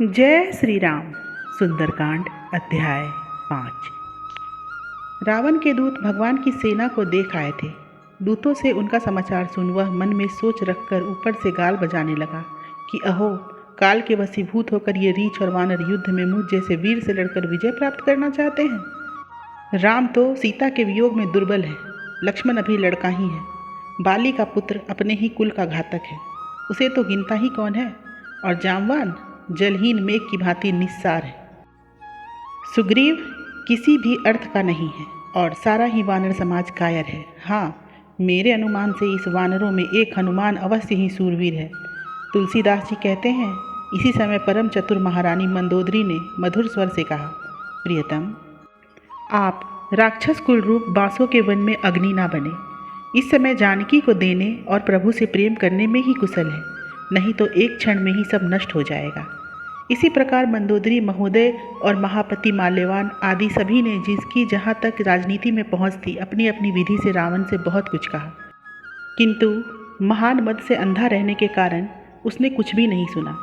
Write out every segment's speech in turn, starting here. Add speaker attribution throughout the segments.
Speaker 1: जय श्री राम। सुंदरकांड अध्याय 5। रावण के दूत भगवान की सेना को देख आए थे। दूतों से उनका समाचार सुन वह मन में सोच रखकर ऊपर से गाल बजाने लगा कि अहो, काल के वशीभूत होकर ये रीछ और वानर युद्ध में मुझ जैसे वीर से लड़कर विजय प्राप्त करना चाहते हैं। राम तो सीता के वियोग में दुर्बल है, लक्ष्मण अभी लड़का ही है, बाली का पुत्र अपने ही कुल का घातक है, उसे तो गिनता ही कौन है, और जामवान जलहीन मेघ की भांति निस्सार है। सुग्रीव किसी भी अर्थ का नहीं है और सारा ही वानर समाज कायर है। हाँ, मेरे अनुमान से इस वानरों में एक हनुमान अवश्य ही सूरवीर है। तुलसीदास जी कहते हैं। इसी समय परम चतुर महारानी मंदोदरी ने मधुर स्वर से कहा, प्रियतम, आप राक्षस कुल रूप बांसों के वन में अग्नि ना बने। इस समय जानकी को देने और प्रभु से प्रेम करने में ही कुशल है, नहीं तो एक क्षण में ही सब नष्ट हो जाएगा। इसी प्रकार मंदोदरी महोदय और महापति माल्यवान आदि सभी ने जिसकी जहाँ तक राजनीति में पहुँच थी अपनी अपनी विधि से रावण से बहुत कुछ कहा, किंतु महान मद से अंधा रहने के कारण उसने कुछ भी नहीं सुना।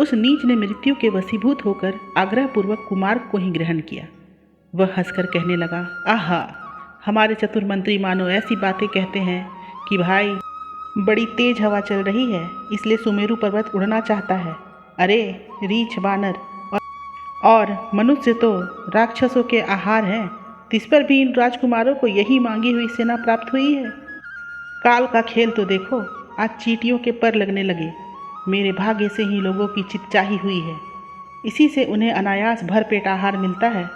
Speaker 1: उस नीच ने मृत्यु के वशीभूत होकर आग्रहपूर्वक कुमार को ही ग्रहण किया। वह हंसकर कहने लगा, आहा, हमारे चतुर मंत्री मानो ऐसी बातें कहते हैं कि भाई बड़ी तेज हवा चल रही है, इसलिए सुमेरु पर्वत उड़ना चाहता है। अरे रीछ वानर और मनुष्य तो राक्षसों के आहार हैं, तिस पर भी इन राजकुमारों को यही मांगी हुई सेना प्राप्त हुई है। काल का खेल तो देखो, आज चींटियों के पर लगने लगे। मेरे भाग्य से ही लोगों की चितचाही हुई है, इसी से उन्हें अनायास भरपेट आहार मिलता है।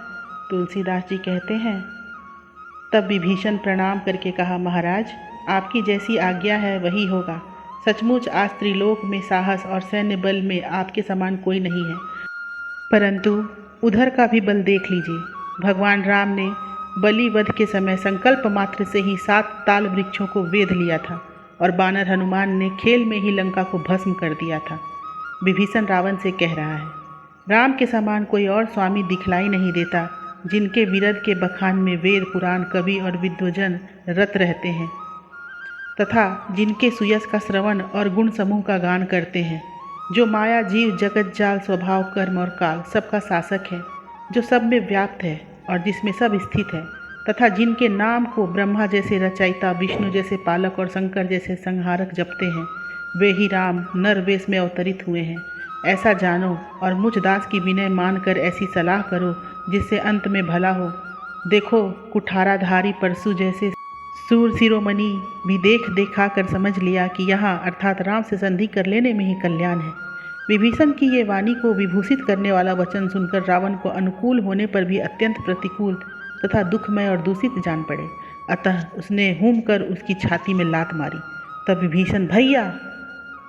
Speaker 1: तुलसीदास जी कहते हैं, तब विभीषण प्रणाम करके कहा, महाराज, आपकी जैसी आज्ञा है वही होगा। सचमुच आज त्रिलोक में साहस और सैन्य बल में आपके समान कोई नहीं है, परंतु उधर का भी बल देख लीजिए। भगवान राम ने बलि वध के समय संकल्प मात्र से ही 7 ताल वृक्षों को वेध लिया था और बानर हनुमान ने खेल में ही लंका को भस्म कर दिया था। विभीषण रावण से कह रहा है, राम के समान कोई और स्वामी दिखलाई नहीं देता, जिनके विरध के बखान में वेद पुराण कवि और विद्वजन रत रहते हैं तथा जिनके सुयस का श्रवण और गुण समूह का गान करते हैं, जो माया जीव जगत जाल स्वभाव कर्म और काल सबका शासक है, जो सब में व्याप्त है और जिसमें सब स्थित है, तथा जिनके नाम को ब्रह्मा जैसे रचयिता, विष्णु जैसे पालक और शंकर जैसे संहारक जपते हैं, वे ही राम नर वेश में अवतरित हुए हैं। ऐसा जानो और मुझ दास की विनय मानकर ऐसी सलाह करो जिससे अंत में भला हो। देखो, कुठाराधारी परशु जैसे सूर शिरोमणि भी देख देखा कर समझ लिया कि यहाँ अर्थात राम से संधि कर लेने में ही कल्याण है। विभीषण की ये वाणी को विभूषित करने वाला वचन सुनकर रावण को अनुकूल होने पर भी अत्यंत प्रतिकूल तथा दुखमय और दूषित जान पड़े। अतः उसने हूम कर उसकी छाती में लात मारी। तब विभीषण, भैया,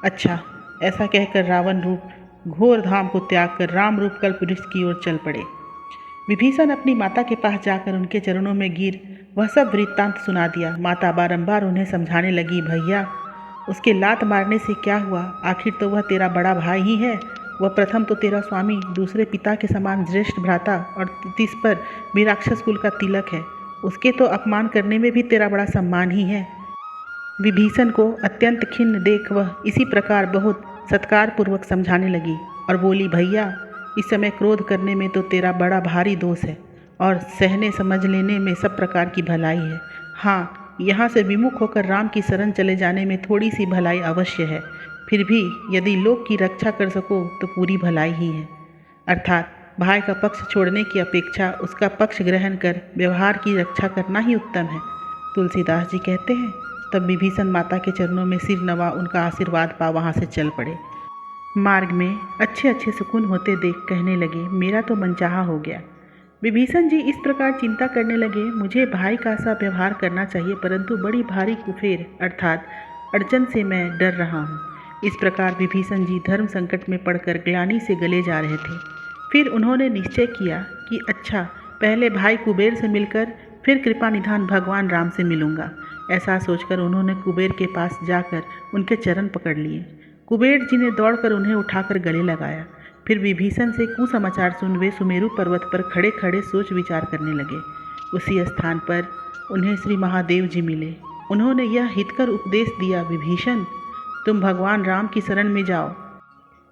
Speaker 1: अच्छा, ऐसा कहकर रावण रूप घोर धाम को त्याग कर राम रूप कल्पवृक्ष की ओर चल पड़े। विभीषण अपनी माता के पास जाकर उनके चरणों में गिर वह सब वृत्तांत सुना दिया। माता बारंबार उन्हें समझाने लगी, भैया, उसके लात मारने से क्या हुआ, आखिर तो वह तेरा बड़ा भाई ही है। वह प्रथम तो तेरा स्वामी, दूसरे पिता के समान ज्येष्ठ भ्राता और तीस पर भी राक्षस कुल का तिलक है। उसके तो अपमान करने में भी तेरा बड़ा सम्मान ही है। विभीषण को अत्यंत खिन्न देख वह इसी प्रकार बहुत सत्कारपूर्वक समझाने लगी और बोली, भैया, इस समय क्रोध करने में तो तेरा बड़ा भारी दोष है और सहने समझ लेने में सब प्रकार की भलाई है। हाँ, यहाँ से विमुख होकर राम की शरण चले जाने में थोड़ी सी भलाई अवश्य है, फिर भी यदि लोक की रक्षा कर सको तो पूरी भलाई ही है। अर्थात भाई का पक्ष छोड़ने की अपेक्षा उसका पक्ष ग्रहण कर व्यवहार की रक्षा करना ही उत्तम है। तुलसीदास जी कहते हैं, तब विभीषण माता के चरणों में सिर नवा उनका आशीर्वाद पा वहाँ से चल पड़े। मार्ग में अच्छे अच्छे सुकून होते देख कहने लगे, मेरा तो मनचाहा हो गया। विभीषण जी इस प्रकार चिंता करने लगे, मुझे भाई का सा व्यवहार करना चाहिए, परंतु बड़ी भारी कुफेर अर्थात अड़चन से मैं डर रहा हूँ। इस प्रकार विभीषण जी धर्म संकट में पड़कर ग्लानि से गले जा रहे थे। फिर उन्होंने निश्चय किया कि अच्छा, पहले भाई कुबेर से मिलकर फिर कृपा निधान भगवान राम से मिलूंगा। ऐसा सोचकर उन्होंने कुबेर के पास जाकर उनके चरण पकड़ लिए। कुबेर जी ने दौड़कर उन्हें उठाकर गले लगाया। फिर विभीषण से कुसमाचार सुन वे सुमेरु पर्वत पर खड़े खड़े सोच विचार करने लगे। उसी स्थान पर उन्हें श्री महादेव जी मिले। उन्होंने यह हितकर उपदेश दिया, विभीषण, तुम भगवान राम की शरण में जाओ।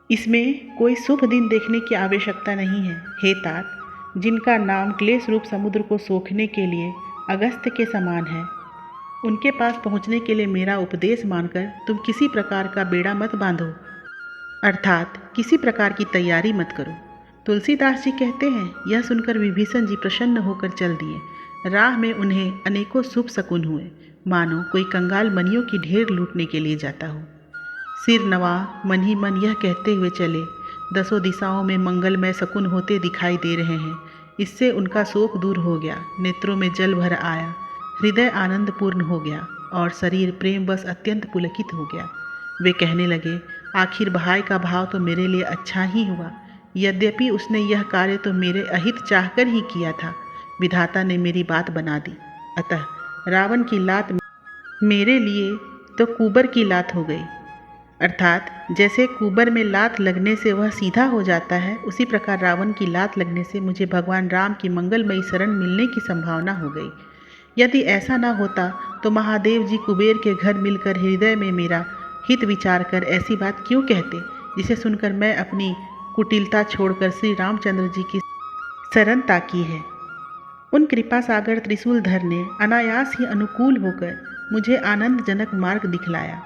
Speaker 1: इसमें कोई शुभ दिन देखने की आवश्यकता नहीं है। हे तात, जिनका नाम क्लेश रूप समुद्र को सोखने के लिए अगस्त्य के समान है, उनके पास पहुंचने के लिए मेरा उपदेश मानकर तुम किसी प्रकार का बेड़ा मत बांधो, अर्थात किसी प्रकार की तैयारी मत करो। तुलसीदास जी कहते हैं, यह सुनकर विभीषण जी प्रसन्न होकर चल दिए। राह में उन्हें अनेकों शुभ शकुन हुए, मानो कोई कंगाल मनियों की ढेर लूटने के लिए जाता हो। सिर नवा मन ही मन यह कहते हुए चले, दसों दिशाओं में मंगलमय शकुन होते दिखाई दे रहे हैं। इससे उनका शोक दूर हो गया, नेत्रों में जल भर आया, हृदय आनंद पूर्ण हो गया और शरीर प्रेम बस अत्यंत पुलकित हो गया। वे कहने लगे, आखिर भाई का भाव तो मेरे लिए अच्छा ही हुआ। यद्यपि उसने यह कार्य तो मेरे अहित चाहकर ही किया था, विधाता ने मेरी बात बना दी। अतः रावण की लात मेरे लिए तो कुबर की लात हो गई। अर्थात जैसे कुबर में लात लगने से वह सीधा हो जाता है, उसी प्रकार रावण की लात लगने से मुझे भगवान राम की मंगलमयी शरण मिलने की संभावना हो गई। यदि ऐसा न होता तो महादेव जी कुबेर के घर मिलकर हृदय में मेरा हित विचार कर ऐसी बात क्यों कहते, जिसे सुनकर मैं अपनी कुटिलता छोड़कर श्री रामचंद्र जी की शरण ताकी है। उन कृपा सागर त्रिशूलधर ने अनायास ही अनुकूल होकर मुझे आनंदजनक मार्ग दिखलाया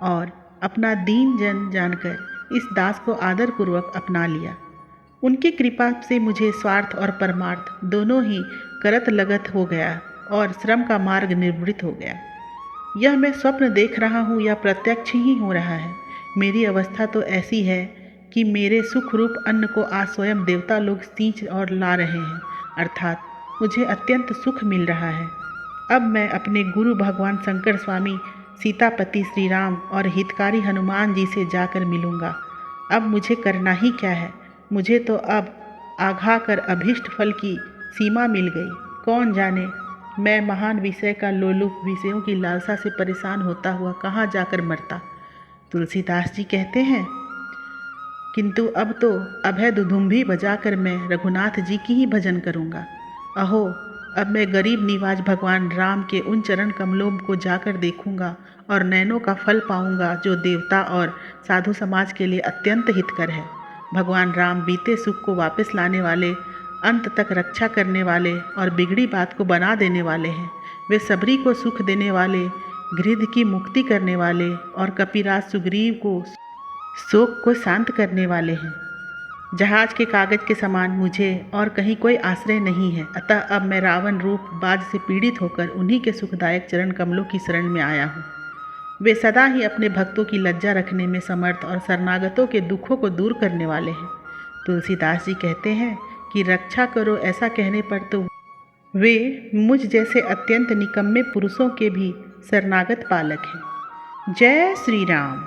Speaker 1: और अपना दीन जन जानकर इस दास को आदरपूर्वक अपना लिया। उनकी कृपा से मुझे स्वार्थ और परमार्थ दोनों ही करत लगत हो गया और श्रम का मार्ग निर्वृत हो गया। यह मैं स्वप्न देख रहा हूँ या प्रत्यक्ष ही हो रहा है। मेरी अवस्था तो ऐसी है कि मेरे सुख रूप अन्न को आज स्वयं देवता लोग सींच और ला रहे हैं, अर्थात मुझे अत्यंत सुख मिल रहा है। अब मैं अपने गुरु भगवान शंकर स्वामी सीतापति श्री राम और हितकारी हनुमान जी से जाकर मिलूँगा। अब मुझे करना ही क्या है, मुझे तो अब आघा कर अभीष्ट फल की सीमा मिल गई। कौन जाने मैं महान विषय का लोलुप विषयों की लालसा से परेशान होता हुआ कहाँ जाकर मरता। तुलसीदास जी कहते हैं, किंतु अब तो अभय दुधुम्भी बजाकर मैं रघुनाथ जी की ही भजन करूँगा। अहो, अब मैं गरीब निवाज भगवान राम के उन चरण कमलों को जाकर देखूँगा और नैनों का फल पाऊँगा, जो देवता और साधु समाज के लिए अत्यंत हितकर है। भगवान राम बीते सुख को वापस लाने वाले, अंत तक रक्षा करने वाले और बिगड़ी बात को बना देने वाले हैं। वे सबरी को सुख देने वाले, गृध की मुक्ति करने वाले और कपिराज सुग्रीव को शोक को शांत करने वाले हैं। जहाज के कागज के समान मुझे और कहीं कोई आश्रय नहीं है। अतः अब मैं रावण रूप बाज से पीड़ित होकर उन्हीं के सुखदायक चरण कमलों की शरण में आया हूँ। वे सदा ही अपने भक्तों की लज्जा रखने में समर्थ और शरणागतों के दुखों को दूर करने वाले हैं। तुलसीदास जी कहते हैं कि रक्षा करो ऐसा कहने पर तो वे मुझ जैसे अत्यंत निकम्मे पुरुषों के भी शरणागत पालक हैं। जय श्री राम।